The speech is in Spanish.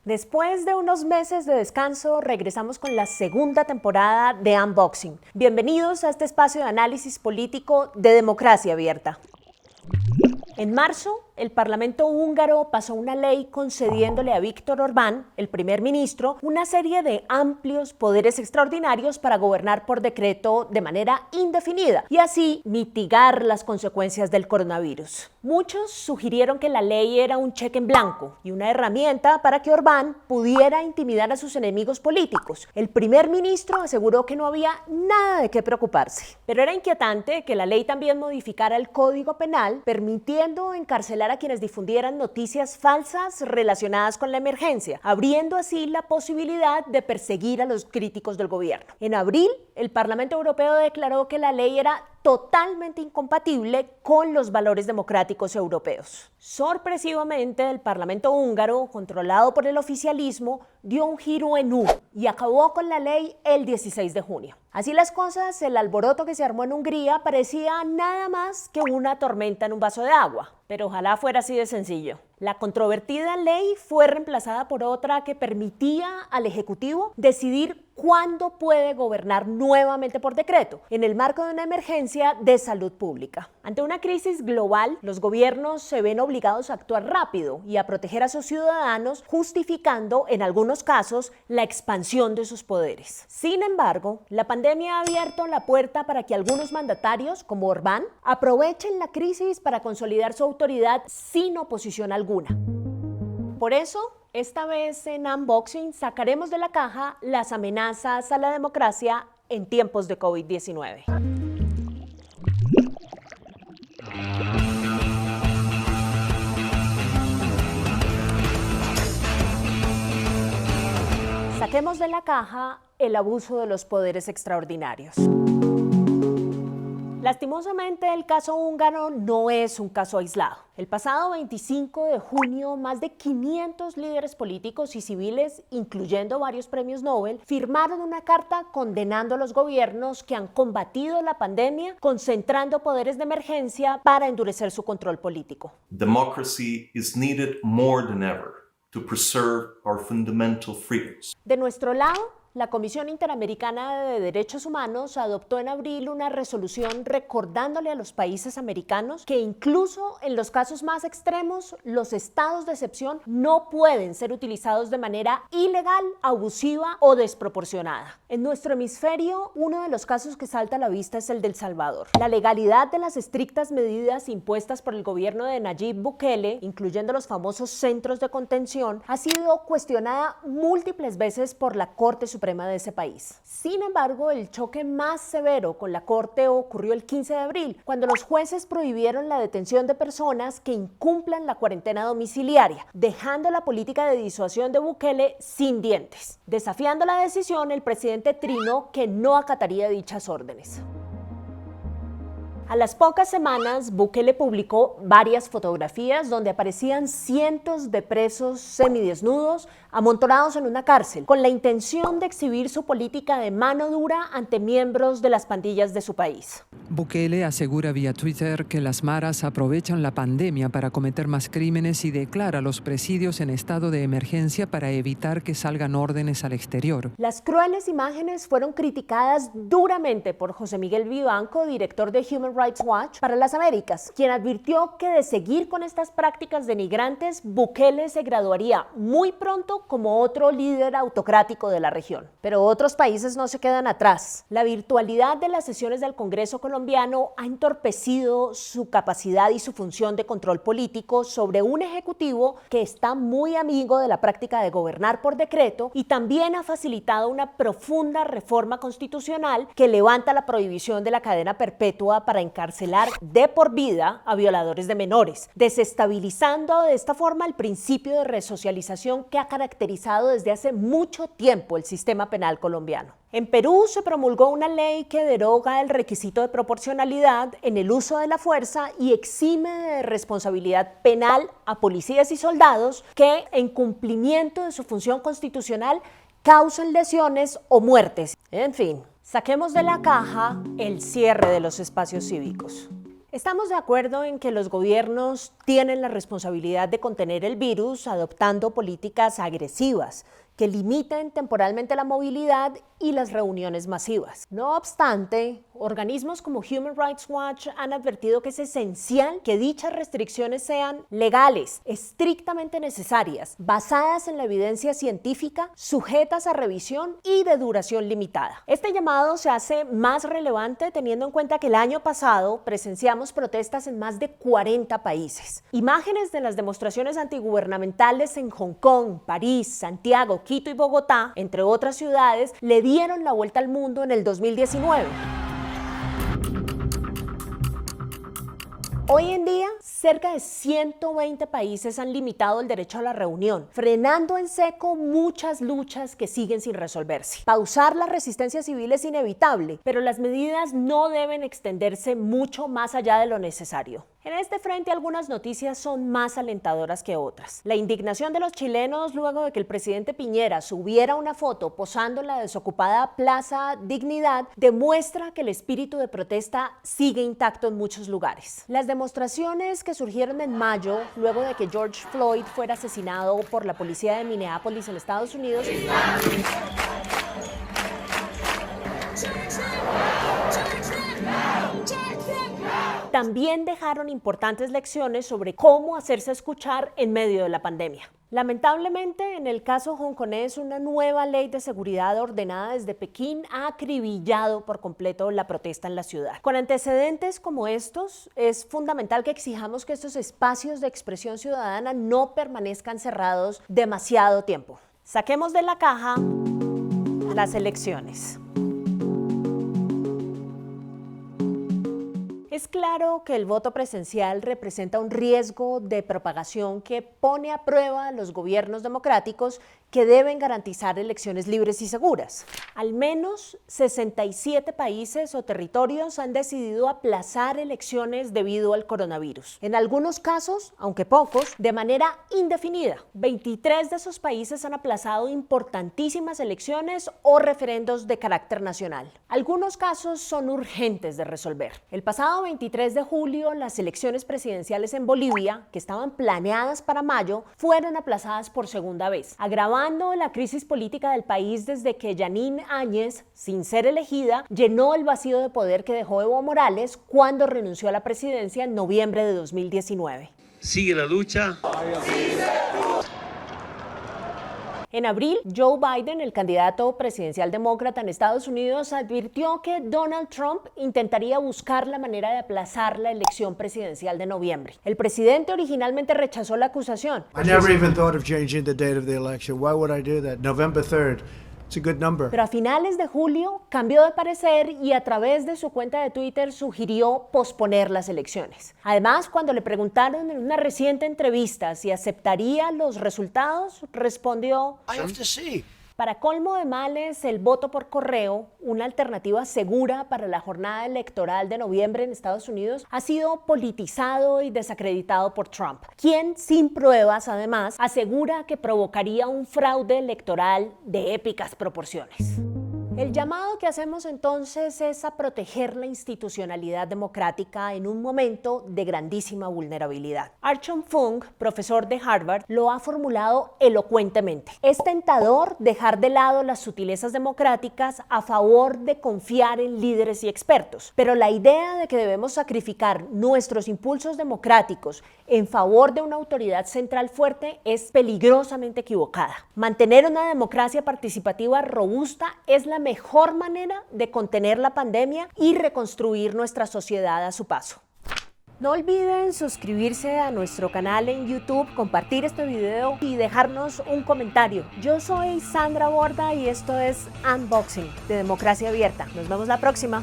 Después de unos meses de descanso, regresamos con la segunda temporada de Unboxing. Bienvenidos a este espacio de análisis político de Democracia Abierta. En marzo, el Parlamento húngaro pasó una ley concediéndole a Viktor Orbán, el primer ministro, una serie de amplios poderes extraordinarios para gobernar por decreto de manera indefinida y así mitigar las consecuencias del coronavirus. Muchos sugirieron que la ley era un cheque en blanco y una herramienta para que Orbán pudiera intimidar a sus enemigos políticos. El primer ministro aseguró que no había nada de qué preocuparse. Pero era inquietante que la ley también modificara el Código Penal, permitiendo encarcelar a quienes difundieran noticias falsas relacionadas con la emergencia, abriendo así la posibilidad de perseguir a los críticos del gobierno. En abril, el Parlamento Europeo declaró que la ley era totalmente incompatible con los valores democráticos europeos. Sorpresivamente, el Parlamento húngaro, controlado por el oficialismo, dio un giro en U y acabó con la ley el 16 de junio. Así las cosas, el alboroto que se armó en Hungría parecía nada más que una tormenta en un vaso de agua, pero ojalá fuera así de sencillo. La controvertida ley fue reemplazada por otra que permitía al Ejecutivo decidir cuándo puede gobernar nuevamente por decreto, en el marco de una emergencia de salud pública. Ante una crisis global, los gobiernos se ven obligados a actuar rápido y a proteger a sus ciudadanos, justificando, en algunos casos, la expansión de sus poderes. Sin embargo, la pandemia ha abierto la puerta para que algunos mandatarios, como Orbán, aprovechen la crisis para consolidar su autoridad sin oposición alguna. Por eso, esta vez en Unboxing sacaremos de la caja las amenazas a la democracia en tiempos de COVID-19. Saquemos de la caja el abuso de los poderes extraordinarios. Lastimosamente, el caso húngaro no es un caso aislado. El pasado 25 de junio, más de 500 líderes políticos y civiles, incluyendo varios premios Nobel, firmaron una carta condenando a los gobiernos que han combatido la pandemia, concentrando poderes de emergencia para endurecer su control político. Democracy is needed more than ever to preserve our fundamental freedoms. De nuestro lado, la Comisión Interamericana de Derechos Humanos adoptó en abril una resolución recordándole a los países americanos que incluso en los casos más extremos, los estados de excepción no pueden ser utilizados de manera ilegal, abusiva o desproporcionada. En nuestro hemisferio, uno de los casos que salta a la vista es el de El Salvador. La legalidad de las estrictas medidas impuestas por el gobierno de Nayib Bukele, incluyendo los famosos centros de contención, ha sido cuestionada múltiples veces por la Corte Suprema de ese país. Sin embargo, el choque más severo con la Corte ocurrió el 15 de abril, cuando los jueces prohibieron la detención de personas que incumplan la cuarentena domiciliaria, dejando la política de disuasión de Bukele sin dientes. Desafiando la decisión, el presidente trinó que no acataría dichas órdenes. A las pocas semanas, Bukele publicó varias fotografías donde aparecían cientos de presos semidesnudos amontonados en una cárcel, con la intención de exhibir su política de mano dura ante miembros de las pandillas de su país. Bukele asegura vía Twitter que las maras aprovechan la pandemia para cometer más crímenes y declara los presidios en estado de emergencia para evitar que salgan órdenes al exterior. Las crueles imágenes fueron criticadas duramente por José Miguel Vivanco, director de Human Rights Watch para las Américas, quien advirtió que de seguir con estas prácticas denigrantes, Bukele se graduaría muy pronto como otro líder autocrático de la región. Pero otros países no se quedan atrás. La virtualidad de las sesiones del Congreso colombiano ha entorpecido su capacidad y su función de control político sobre un ejecutivo que está muy amigo de la práctica de gobernar por decreto y también ha facilitado una profunda reforma constitucional que levanta la prohibición de la cadena perpetua para encarcelar de por vida a violadores de menores, desestabilizando de esta forma el principio de resocialización que ha caracterizado desde hace mucho tiempo el sistema penal colombiano. En Perú se promulgó una ley que deroga el requisito de proporcionalidad en el uso de la fuerza y exime de responsabilidad penal a policías y soldados que, en cumplimiento de su función constitucional, causen lesiones o muertes. En fin, saquemos de la caja el cierre de los espacios cívicos. Estamos de acuerdo en que los gobiernos tienen la responsabilidad de contener el virus adoptando políticas agresivas que limiten temporalmente la movilidad y las reuniones masivas. No obstante, organismos como Human Rights Watch han advertido que es esencial que dichas restricciones sean legales, estrictamente necesarias, basadas en la evidencia científica, sujetas a revisión y de duración limitada. Este llamado se hace más relevante teniendo en cuenta que el año pasado presenciamos protestas en más de 40 países. Imágenes de las demostraciones antigubernamentales en Hong Kong, París, Santiago, Quito y Bogotá, entre otras ciudades, le dieron la vuelta al mundo en el 2019. Hoy en día, cerca de 120 países han limitado el derecho a la reunión, frenando en seco muchas luchas que siguen sin resolverse. Pausar la resistencia civil es inevitable, pero las medidas no deben extenderse mucho más allá de lo necesario. En este frente, algunas noticias son más alentadoras que otras. La indignación de los chilenos luego de que el presidente Piñera subiera una foto posando en la desocupada Plaza Dignidad demuestra que el espíritu de protesta sigue intacto en muchos lugares. Las demostraciones que surgieron en mayo, luego de que George Floyd fuera asesinado por la policía de Minneapolis en Estados Unidos, también dejaron importantes lecciones sobre cómo hacerse escuchar en medio de la pandemia. Lamentablemente, en el caso hongkonés, una nueva ley de seguridad ordenada desde Pekín ha acribillado por completo la protesta en la ciudad. Con antecedentes como estos, es fundamental que exijamos que estos espacios de expresión ciudadana no permanezcan cerrados demasiado tiempo. Saquemos de la caja las elecciones. Es claro que el voto presencial representa un riesgo de propagación que pone a prueba a los gobiernos democráticos que deben garantizar elecciones libres y seguras. Al menos 67 países o territorios han decidido aplazar elecciones debido al coronavirus. En algunos casos, aunque pocos, de manera indefinida. 23 de esos países han aplazado importantísimas elecciones o referendos de carácter nacional. Algunos casos son urgentes de resolver. El pasado 23 de julio, las elecciones presidenciales en Bolivia, que estaban planeadas para mayo, fueron aplazadas por segunda vez, agravando la crisis política del país desde que Yanine Áñez, sin ser elegida, llenó el vacío de poder que dejó Evo Morales cuando renunció a la presidencia en noviembre de 2019. Sigue la lucha. En abril, Joe Biden, el candidato presidencial demócrata en Estados Unidos, advirtió que Donald Trump intentaría buscar la manera de aplazar la elección presidencial de noviembre. El presidente originalmente rechazó la acusación. I never even thought of changing the date of the election. Why would I do that? November 3rd. It's a good number. Pero a finales de julio cambió de parecer y a través de su cuenta de Twitter sugirió posponer las elecciones. Además, cuando le preguntaron en una reciente entrevista si aceptaría los resultados, respondió: I have to see. Para colmo de males, el voto por correo, una alternativa segura para la jornada electoral de noviembre en Estados Unidos, ha sido politizado y desacreditado por Trump, quien, sin pruebas además, asegura que provocaría un fraude electoral de épicas proporciones. El llamado que hacemos entonces es a proteger la institucionalidad democrática en un momento de grandísima vulnerabilidad. Archon Fung, profesor de Harvard, lo ha formulado elocuentemente. Es tentador dejar de lado las sutilezas democráticas a favor de confiar en líderes y expertos, pero la idea de que debemos sacrificar nuestros impulsos democráticos en favor de una autoridad central fuerte es peligrosamente equivocada. Mantener una democracia participativa robusta es la mejor manera de contener la pandemia y reconstruir nuestra sociedad a su paso. No olviden suscribirse a nuestro canal en YouTube, compartir este video y dejarnos un comentario. Yo soy Sandra Borda y esto es Unboxing de Democracia Abierta. Nos vemos la próxima.